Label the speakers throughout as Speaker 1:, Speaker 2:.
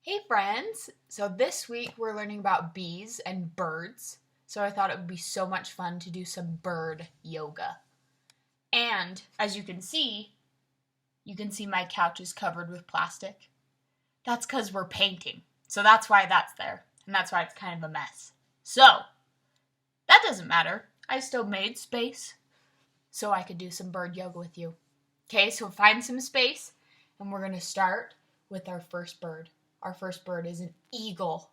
Speaker 1: Hey friends! So this week we're learning about bees and birds. So I thought it would be so much fun to do some bird yoga. And as you can see my couch is covered with plastic. That's because we're painting. So that's why that's there. And that's why it's kind of a mess. So, that doesn't matter. I still made space so I could do some bird yoga with you. Okay, so find some space and we're going to start with our first bird. Our first bird is an eagle.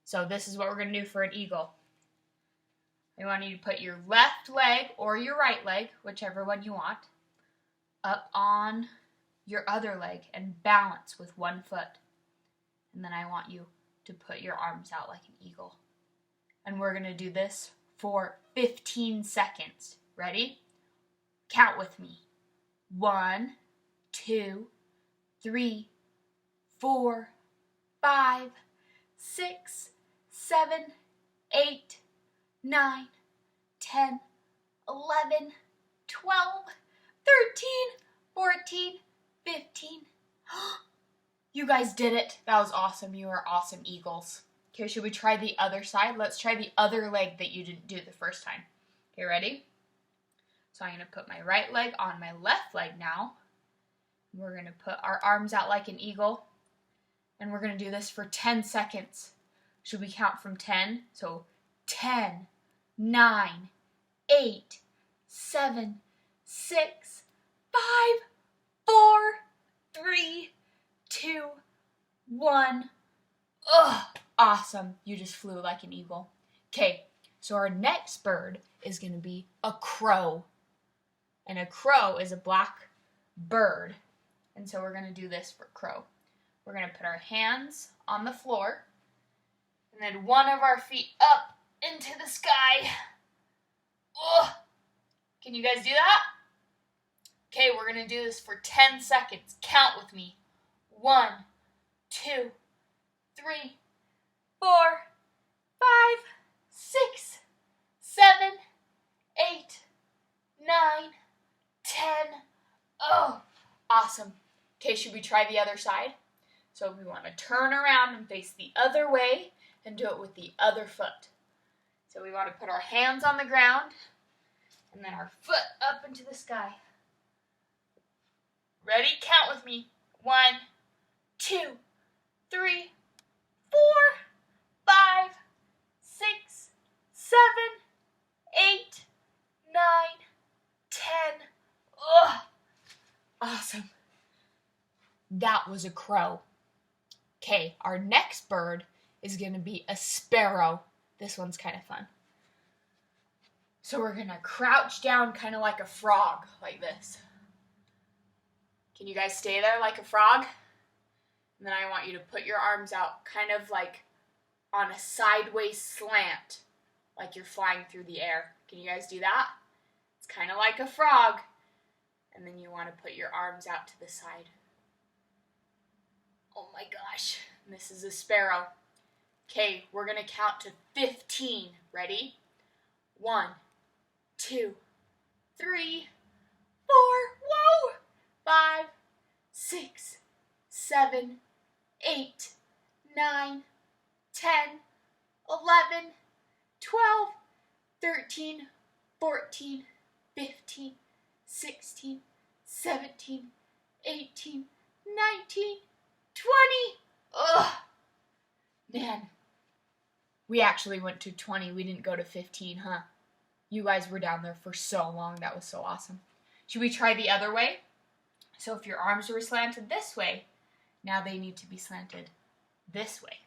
Speaker 1: So this is what we're going to do for an eagle. I want you to put your left leg or your right leg, whichever one you want, up on your other leg and balance with one foot. And then I want you to put your arms out like an eagle. And we're going to do this for 15 seconds. Ready? Count with me. 1, 2, 3, 4, 5, 6, 7, 8, 9, 10, 11, 12, 13, 14, 15. You guys did it. That was awesome. You are awesome eagles. Okay, should we try the other side? Let's try the other leg that you didn't do the first time. Okay, ready? So I'm going to put my right leg on my left leg now. We're going to put our arms out like an eagle. And we're going to do this for 10 seconds. Should we count from 10? So 10, 9, 8, 7, 6, 5, 4, 3, 2, 1. Ugh, awesome. You just flew like an eagle. Okay, so our next bird is going to be a crow. And a crow is a black bird. And so we're going to do this for crow. We're going to put our hands on the floor and then one of our feet up into the sky. Ugh. Can you guys do that? Okay, we're going to do this for 10 seconds. Count with me. 1, 2, 3, 4, 5, 6, 7, 8, 9, 10. Oh, awesome. Okay, should we try the other side? So we want to turn around and face the other way and do it with the other foot. So we want to put our hands on the ground and then our foot up into the sky. Ready? Count with me. 1, 2, 3, 4, 5, 6, 7, 8, 9, 10. Ugh. Awesome. That was a crow. Okay, our next bird is going to be a sparrow. This one's kind of fun. So we're going to crouch down kind of like a frog, like this. Can you guys stay there like a frog? And then I want you to put your arms out kind of like on a sideways slant, like you're flying through the air. Can you guys do that? It's kind of like a frog. And then you want to put your arms out to the side. Oh my gosh, this is a sparrow. Okay, we're going to count to 15. Ready? 1, 2, 3, 4, whoa, 5, 6, 7, 8, 9, 10, 11, 12, 13, 14, 15, 16, 17, 18, 19, 20. Ugh. Man. We actually went to 20. We didn't go to 15, huh? You guys were down there for so long. That was so awesome. Should we try the other way? So if your arms were slanted this way, now they need to be slanted this way.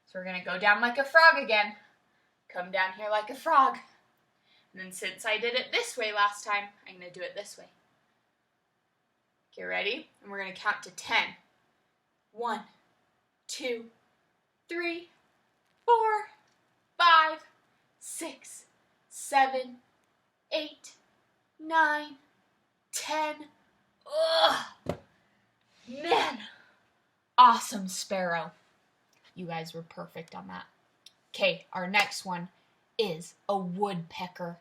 Speaker 1: So we're going to go down like a frog again. Come down here like a frog. And then since I did it this way last time, I'm going to do it this way. Okay, ready? And we're going to count to 10. 1, 2, 3, 4, 5, 6, 7, 8, 9, 10. Ugh! Man! Awesome sparrow. You guys were perfect on that. Okay, our next one is a woodpecker.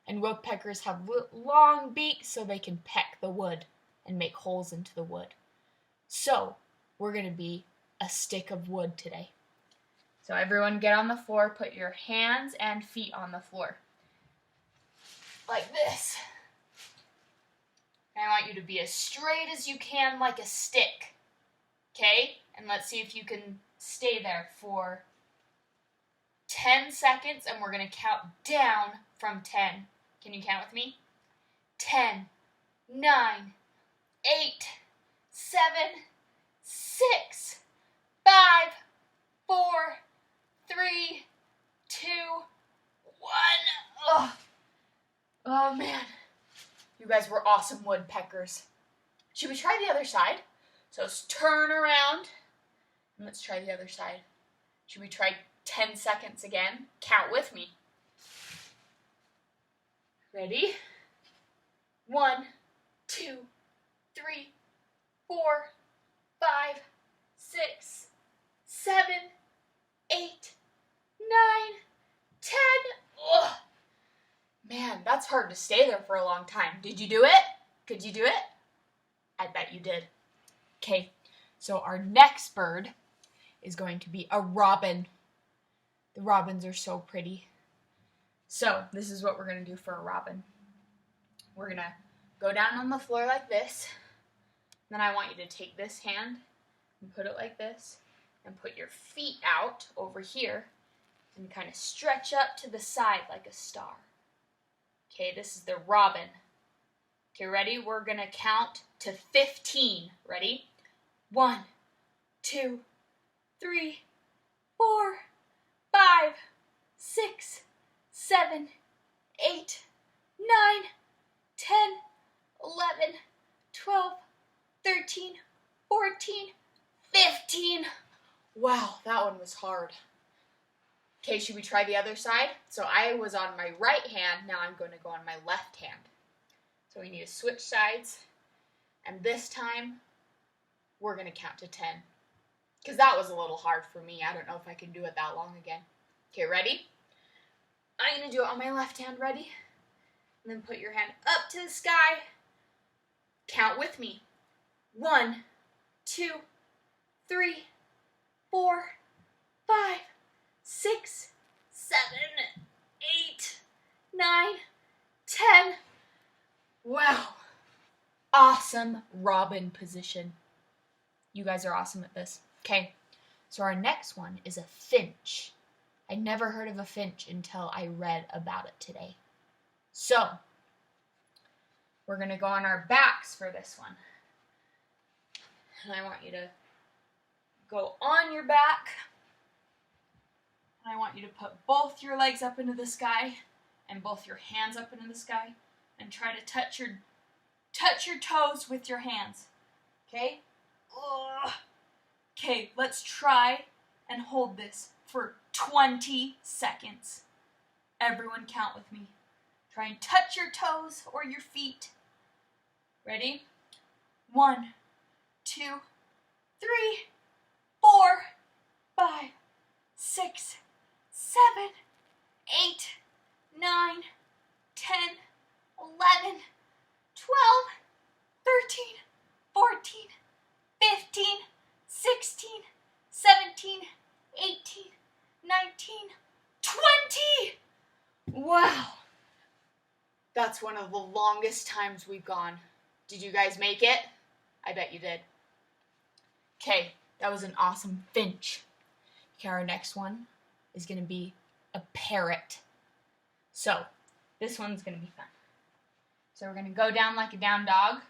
Speaker 1: And woodpeckers have long beaks so they can peck the wood and make holes into the wood. So, we're going to be a stick of wood today. So everyone get on the floor, put your hands and feet on the floor. Like this. And I want you to be as straight as you can, like a stick. Okay? And let's see if you can stay there for 10 seconds, and we're going to count down from 10. Can you count with me? 10, 9, 8, 7, 6, 5, 4, 3, 2, 1. Ugh. Oh, man. You guys were awesome woodpeckers. Should we try the other side? So let's turn around, and let's try the other side. Should we try 10 seconds again? Count with me. Ready? 1, 2, 3, 4, 5, 6, 7, 8, 9, 10. Ugh. Man, that's hard to stay there for a long time. Did you do it? Could you do it? I bet you did. Okay, so our next bird is going to be a robin. The robins are so pretty. So this is what we're going to do for a robin. We're going to go down on the floor like this. Then I want you to take this hand and put it like this. And put your feet out over here. And kind of stretch up to the side like a star. Okay, this is the robin. Okay, ready? We're going to count to 15. Ready? 1, 2, 3, 4, 5, 6, 7, 8, 9, 10, 11, 12, 13, 14, 15. Wow, that one was hard. Okay, should we try the other side? So I was on my right hand, now I'm going to go on my left hand. So we need to switch sides, and this time we're going to count to 10. Because that was a little hard for me. I don't know if I can do it that long again. Okay, ready? I'm going to do it on my left hand. Ready? And then put your hand up to the sky. Count with me. 1, 2, 3, 4, 5, 6, 7, 8, 9, 10. Wow. Awesome robin position. You guys are awesome at this. Okay, so our next one is a finch. I never heard of a finch until I read about it today. So, we're going to go on our backs for this one. And I want you to go on your back. And I want you to put both your legs up into the sky and both your hands up into the sky and try to touch your toes with your hands. Okay? Ugh. Okay, let's try and hold this for 20 seconds. Everyone count with me. Try and touch your toes or your feet. Ready? 1, 2, 3, 4, 5, 6, 7, 8, 9, 10, 11, 12, 13, 14, 15, 16, 17, 18, 19, 20! Wow! That's one of the longest times we've gone. Did you guys make it? I bet you did. Okay, that was an awesome finch. Okay, our next one is going to be a parrot. So, this one's going to be fun. So we're going to go down like a down dog,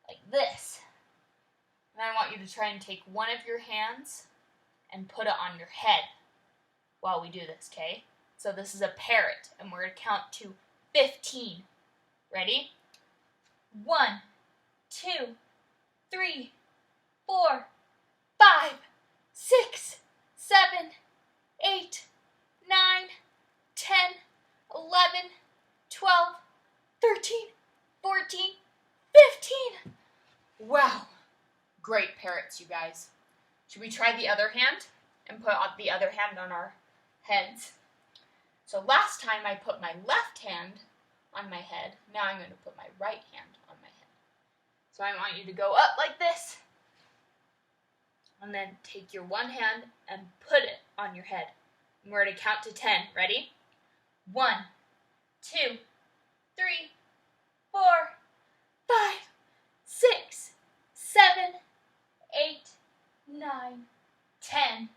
Speaker 1: like this. And I want you to try and take one of your hands and put it on your head while we do this, okay? So this is a parrot, and we're going to count to 15. Ready? 1, 2, 3, 4, 5, 6, 7, 8, 9, 10, 11, 12, 13, 14, 15. Wow. Great parrots, you guys. Should we try the other hand and put the other hand on our heads? So last time I put my left hand on my head. Now I'm going to put my right hand on my head. So I want you to go up like this. And then take your one hand and put it on your head. And we're going to count to 10. Ready? 1, 2, 3, 4, 5, 6, 7, 8, 9, 10.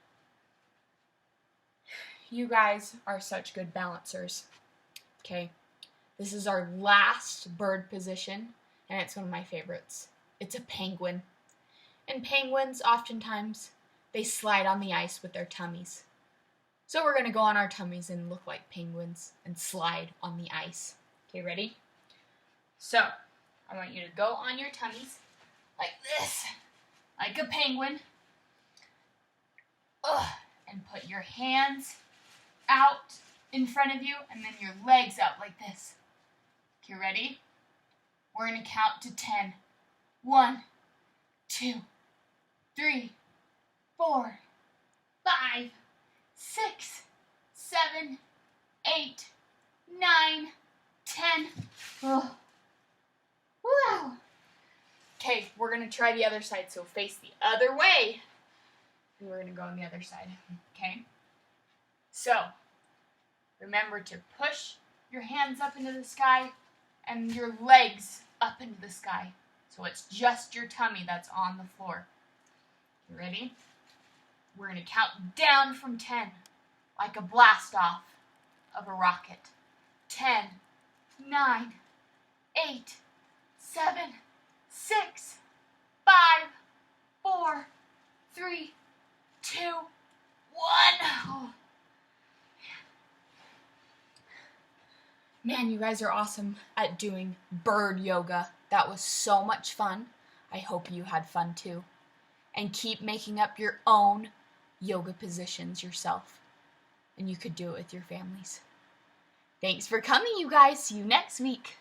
Speaker 1: You guys are such good balancers. Okay, this is our last bird position, and it's one of my favorites. It's a penguin. And penguins, oftentimes, they slide on the ice with their tummies. So we're going to go on our tummies and look like penguins and slide on the ice. Okay, ready? So, I want you to go on your tummies like this, like a penguin. And put your hands out in front of you and then your legs out like this. Okay, ready? We're going to count to 10. 1, 2, 3, 4, 5, 6, 7, 8, 9, 10. Oh. Wow. Okay, we're going to try the other side, so face the other way. And we're going to go on the other side. Okay? So, remember to push your hands up into the sky and your legs up into the sky. So it's just your tummy that's on the floor. You ready? We're going to count down from 10, like a blast off of a rocket. 10, 9, 8, 7, 6, 5, 4, 3, 2, 1. Oh. Man, you guys are awesome at doing bird yoga. That was so much fun. I hope you had fun too. And keep making up your own yoga positions yourself. And you could do it with your families. Thanks for coming, you guys. See you next week.